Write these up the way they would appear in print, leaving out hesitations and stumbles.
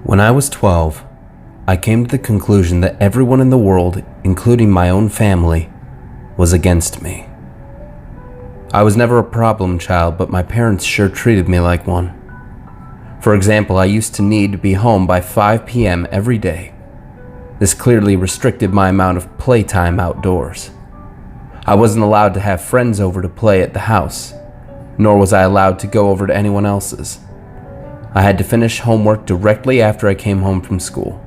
When I was 12, I came to the conclusion that everyone in the world, including my own family, was against me. I was never a problem child, but my parents sure treated me like one. For example, I used to need to be home by 5 p.m. every day. This clearly restricted my amount of playtime outdoors. I wasn't allowed to have friends over to play at the house, nor was I allowed to go over to anyone else's. I had to finish homework directly after I came home from school,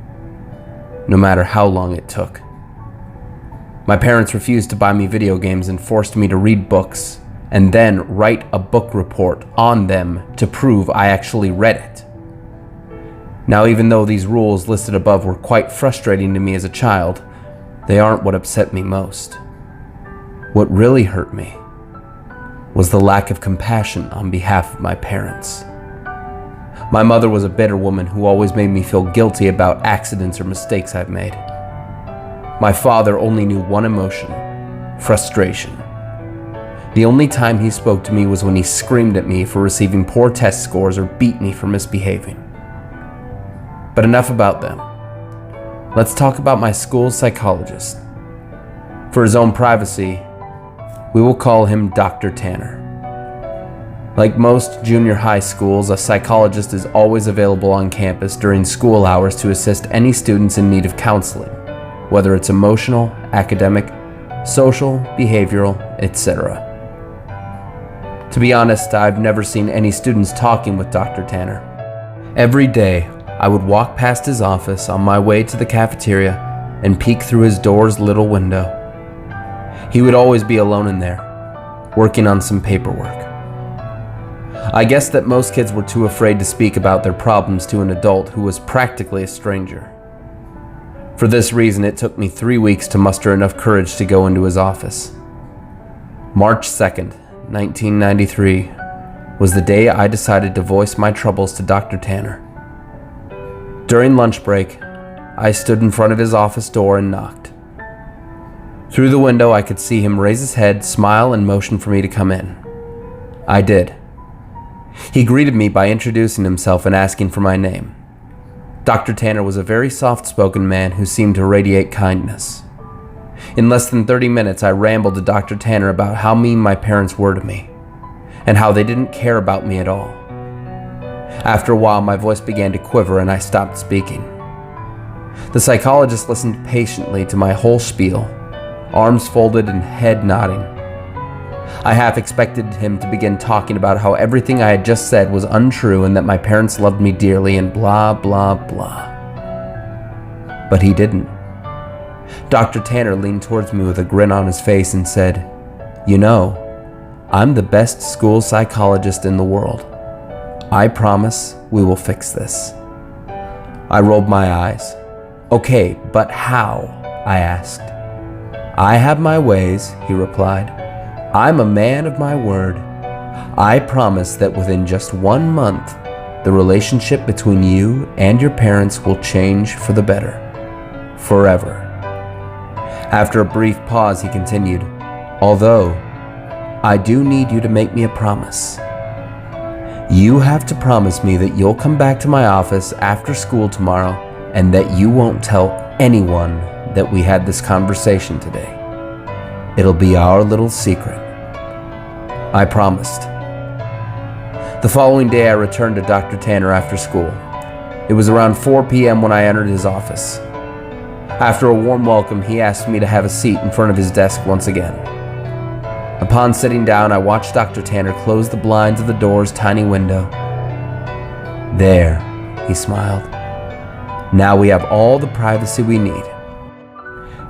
no matter how long it took. My parents refused to buy me video games and forced me to read books and then write a book report on them to prove I actually read it. Now, even though these rules listed above were quite frustrating to me as a child, they aren't what upset me most. What really hurt me was the lack of compassion on behalf of my parents. My mother was a bitter woman who always made me feel guilty about accidents or mistakes I've made. My father only knew one emotion: frustration. The only time he spoke to me was when he screamed at me for receiving poor test scores or beat me for misbehaving. But enough about them. Let's talk about my school's psychologist. For his own privacy, we will call him Dr. Tanner. Like most junior high schools, a psychologist is always available on campus during school hours to assist any students in need of counseling, whether it's emotional, academic, social, behavioral, etc. To be honest, I've never seen any students talking with Dr. Tanner. Every day, I would walk past his office on my way to the cafeteria and peek through his door's little window. He would always be alone in there, working on some paperwork. I guess that most kids were too afraid to speak about their problems to an adult who was practically a stranger. For this reason, it took me 3 weeks to muster enough courage to go into his office. March 2nd, 1993, was the day I decided to voice my troubles to Dr. Tanner. During lunch break, I stood in front of his office door and knocked. Through the window, I could see him raise his head, smile, and motion for me to come in. I did. He greeted me by introducing himself and asking for my name. Dr. Tanner was a very soft-spoken man who seemed to radiate kindness. In less than 30 minutes, I rambled to Dr. Tanner about how mean my parents were to me, and how they didn't care about me at all. After a while, my voice began to quiver and I stopped speaking. The psychologist listened patiently to my whole spiel, arms folded and head nodding. I half expected him to begin talking about how everything I had just said was untrue and that my parents loved me dearly and blah, blah, blah. But he didn't. Dr. Tanner leaned towards me with a grin on his face and said, "You know, I'm the best school psychologist in the world. I promise we will fix this." I rolled my eyes. "Okay, but how?" I asked. "I have my ways," he replied. "I'm a man of my word. I promise that within just 1 month, the relationship between you and your parents will change for the better. Forever." After a brief pause, he continued, "Although, I do need you to make me a promise. You have to promise me that you'll come back to my office after school tomorrow and that you won't tell anyone that we had this conversation today. It'll be our little secret." I promised. The following day, I returned to Dr. Tanner after school. It was around 4 p.m. when I entered his office. After a warm welcome, he asked me to have a seat in front of his desk once again. Upon sitting down, I watched Dr. Tanner close the blinds of the door's tiny window. "There," he smiled. "Now we have all the privacy we need."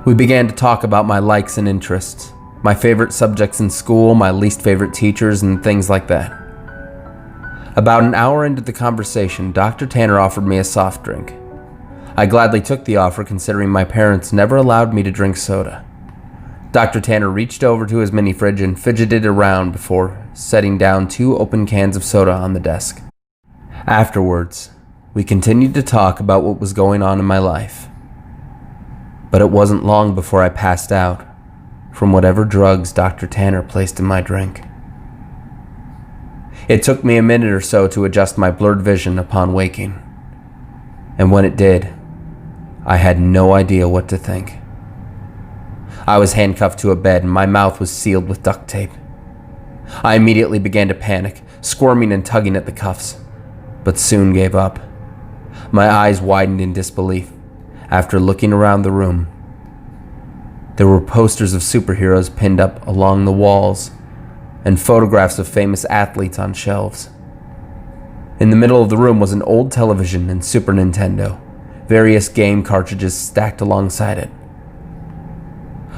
We began to talk about my likes and interests, my favorite subjects in school, my least favorite teachers, and things like that. About an hour into the conversation, Dr. Tanner offered me a soft drink. I gladly took the offer, considering my parents never allowed me to drink soda. Dr. Tanner reached over to his mini fridge and fidgeted around before setting down 2 open cans of soda on the desk. Afterwards, we continued to talk about what was going on in my life. But it wasn't long before I passed out from whatever drugs Dr. Tanner placed in my drink. It took me a minute or so to adjust my blurred vision upon waking. And when it did, I had no idea what to think. I was handcuffed to a bed and my mouth was sealed with duct tape. I immediately began to panic, squirming and tugging at the cuffs, but soon gave up. My eyes widened in disbelief after looking around the room. There were posters of superheroes pinned up along the walls and photographs of famous athletes on shelves. In the middle of the room was an old television and Super Nintendo, various game cartridges stacked alongside it.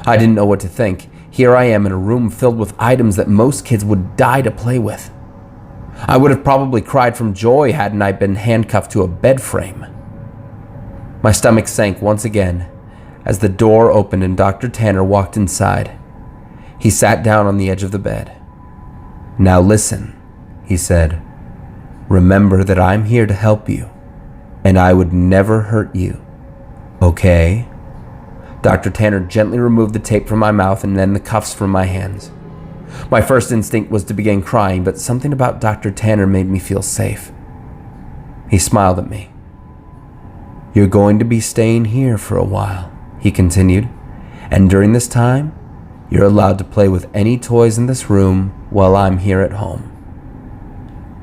I didn't know what to think. Here I am in a room filled with items that most kids would die to play with. I would have probably cried from joy hadn't I been handcuffed to a bed frame. My stomach sank once again as the door opened and Dr. Tanner walked inside. He sat down on the edge of the bed. "Now listen," he said. "Remember that I'm here to help you, and I would never hurt you. Okay?" Dr. Tanner gently removed the tape from my mouth and then the cuffs from my hands. My first instinct was to begin crying, but something about Dr. Tanner made me feel safe. He smiled at me. "You're going to be staying here for a while," he continued, "and during this time, you're allowed to play with any toys in this room while I'm here at home.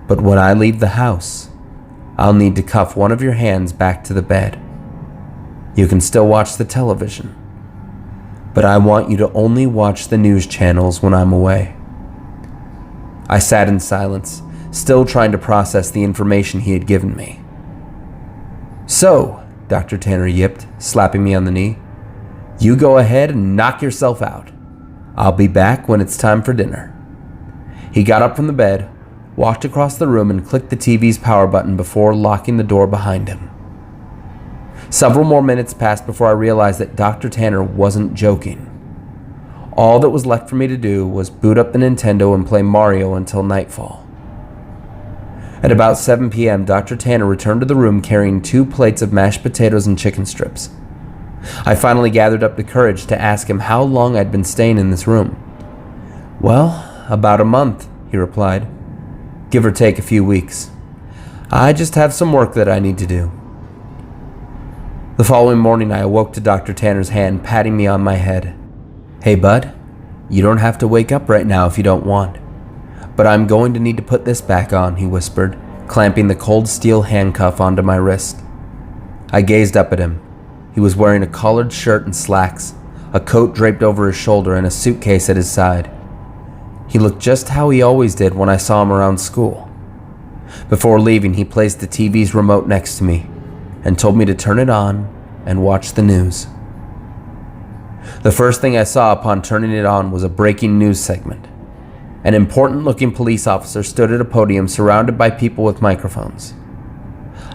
But when I leave the house, I'll need to cuff one of your hands back to the bed. You can still watch the television, but I want you to only watch the news channels when I'm away." I sat in silence, still trying to process the information he had given me. "So," Dr. Tanner yipped, slapping me on the knee, "you go ahead and knock yourself out. I'll be back when it's time for dinner." He got up from the bed, walked across the room, and clicked the TV's power button before locking the door behind him. Several more minutes passed before I realized that Dr. Tanner wasn't joking. All that was left for me to do was boot up the Nintendo and play Mario until nightfall. At about 7 p.m., Dr. Tanner returned to the room carrying 2 plates of mashed potatoes and chicken strips. I finally gathered up the courage to ask him how long I'd been staying in this room. "Well, about a month," he replied. "Give or take a few weeks. I just have some work that I need to do." The following morning, I awoke to Dr. Tanner's hand patting me on my head. "Hey, bud, you don't have to wake up right now if you don't want. But I'm going to need to put this back on," he whispered, clamping the cold steel handcuff onto my wrist. I gazed up at him. He was wearing a collared shirt and slacks, a coat draped over his shoulder, and a suitcase at his side. He looked just how he always did when I saw him around school. Before leaving, he placed the TV's remote next to me and told me to turn it on and watch the news. The first thing I saw upon turning it on was a breaking news segment. An important-looking police officer stood at a podium surrounded by people with microphones.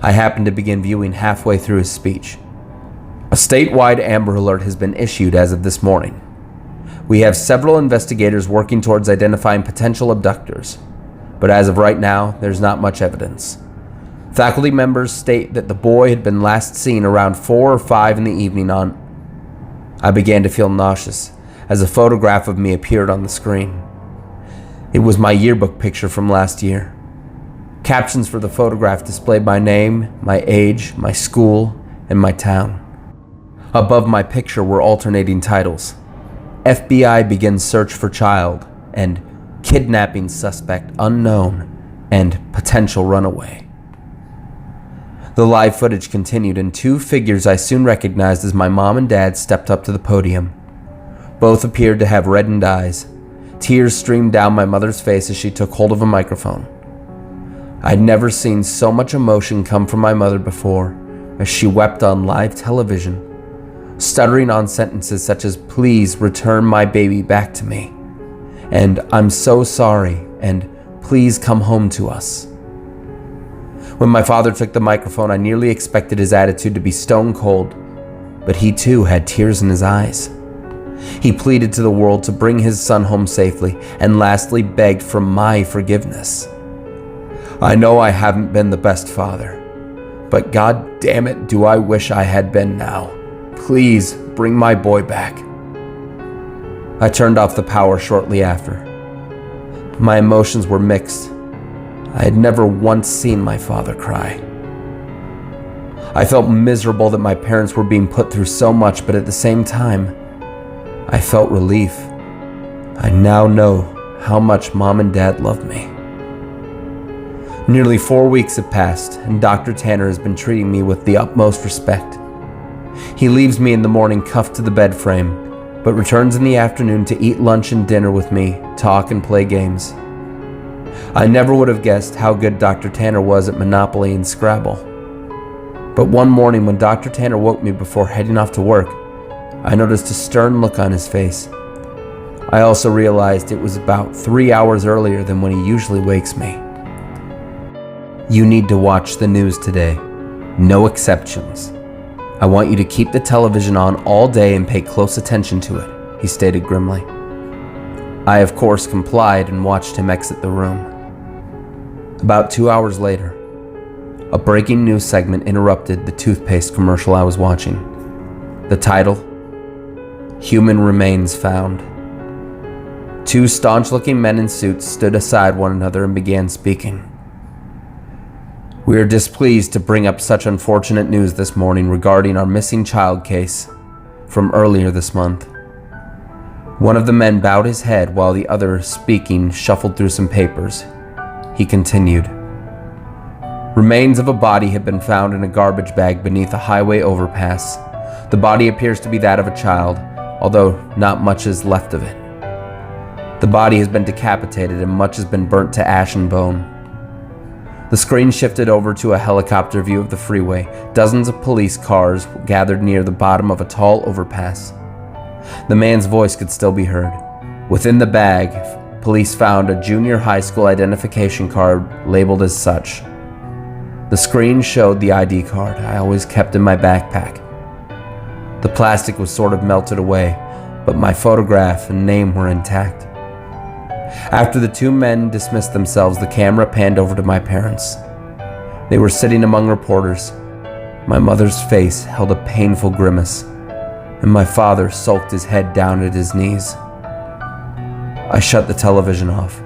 I happened to begin viewing halfway through his speech. "A statewide Amber Alert has been issued as of this morning. We have several investigators working towards identifying potential abductors, but as of right now, there's not much evidence. Faculty members state that the boy had been last seen around 4 or 5 in the evening on..." I began to feel nauseous as a photograph of me appeared on the screen. It was my yearbook picture from last year. Captions for the photograph displayed my name, my age, my school, and my town. Above my picture were alternating titles: "FBI begins search for child," and "Kidnapping suspect unknown," and "Potential runaway." The live footage continued, and 2 figures I soon recognized as my mom and dad stepped up to the podium. Both appeared to have reddened eyes. Tears streamed down my mother's face as she took hold of a microphone. I'd never seen so much emotion come from my mother before, as she wept on live television, stuttering on sentences such as "Please return my baby back to me," and "I'm so sorry," and "Please come home to us." When my father took the microphone, I nearly expected his attitude to be stone cold, but he too had tears in his eyes. He pleaded to the world to bring his son home safely, and lastly begged for my forgiveness. "I know I haven't been the best father, but God damn it, do I wish I had been now. Please bring my boy back." I turned off the power shortly after. My emotions were mixed. I had never once seen my father cry. I felt miserable that my parents were being put through so much, but at the same time, I felt relief. I now know how much Mom and Dad loved me. Nearly 4 weeks have passed, and Dr. Tanner has been treating me with the utmost respect. He leaves me in the morning cuffed to the bed frame, but returns in the afternoon to eat lunch and dinner with me, talk and play games. I never would have guessed how good Dr. Tanner was at Monopoly and Scrabble. But one morning when Dr. Tanner woke me before heading off to work, I noticed a stern look on his face. I also realized it was about 3 hours earlier than when he usually wakes me. You need to watch the news today. No exceptions. I want you to keep the television on all day and pay close attention to it, he stated grimly. I, of course, complied and watched him exit the room. About 2 hours later, a breaking news segment interrupted the toothpaste commercial I was watching. The title, Human Remains Found. Two staunch-looking men in suits stood aside one another and began speaking. We are displeased to bring up such unfortunate news this morning regarding our missing child case from earlier this month. One of the men bowed his head while the other, speaking, shuffled through some papers. He continued. Remains of a body have been found in a garbage bag beneath a highway overpass. The body appears to be that of a child, although not much is left of it. The body has been decapitated and much has been burnt to ash and bone. The screen shifted over to a helicopter view of the freeway. Dozens of police cars gathered near the bottom of a tall overpass. The man's voice could still be heard. Within the bag, police found a junior high school identification card labeled as such. The screen showed the ID card I always kept in my backpack. The plastic was sort of melted away, but my photograph and name were intact. After the two men dismissed themselves, the camera panned over to my parents. They were sitting among reporters. My mother's face held a painful grimace, and my father sulked his head down at his knees. I shut the television off.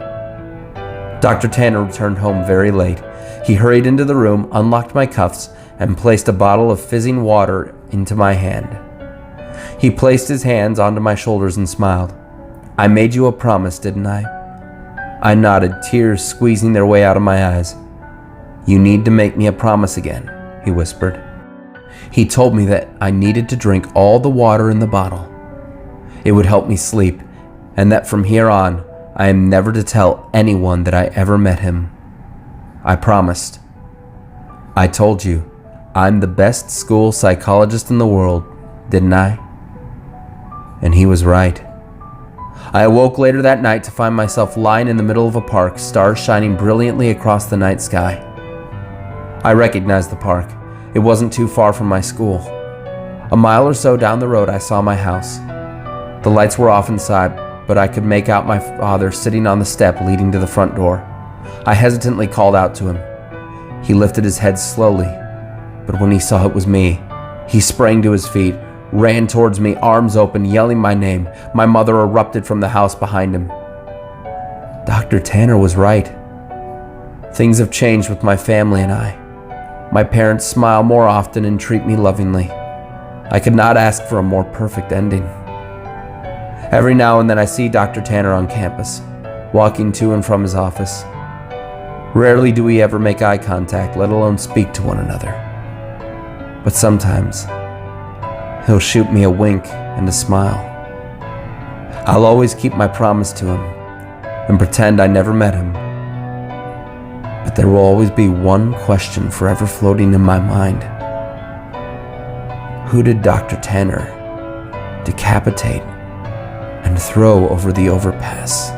Dr. Tanner returned home very late. He hurried into the room, unlocked my cuffs, and placed a bottle of fizzing water into my hand. He placed his hands onto my shoulders and smiled. I made you a promise, didn't I? I nodded, tears squeezing their way out of my eyes. You need to make me a promise again, he whispered. He told me that I needed to drink all the water in the bottle. It would help me sleep, and that from here on, I am never to tell anyone that I ever met him. I promised. I told you, I'm the best school psychologist in the world, didn't I? And he was right. I awoke later that night to find myself lying in the middle of a park, stars shining brilliantly across the night sky. I recognized the park. It wasn't too far from my school. A mile or so down the road, I saw my house. The lights were off inside, but I could make out my father sitting on the step leading to the front door. I hesitantly called out to him. He lifted his head slowly, but when he saw it was me, he sprang to his feet, ran towards me, arms open, yelling my name. My mother erupted from the house behind him. Dr. Tanner was right. Things have changed with my family and I. My parents smile more often and treat me lovingly. I could not ask for a more perfect ending. Every now and then I see Dr. Tanner on campus, walking to and from his office. Rarely do we ever make eye contact, let alone speak to one another. But sometimes, he'll shoot me a wink and a smile. I'll always keep my promise to him and pretend I never met him. But there will always be one question forever floating in my mind. Who did Dr. Tanner decapitate and throw over the overpass?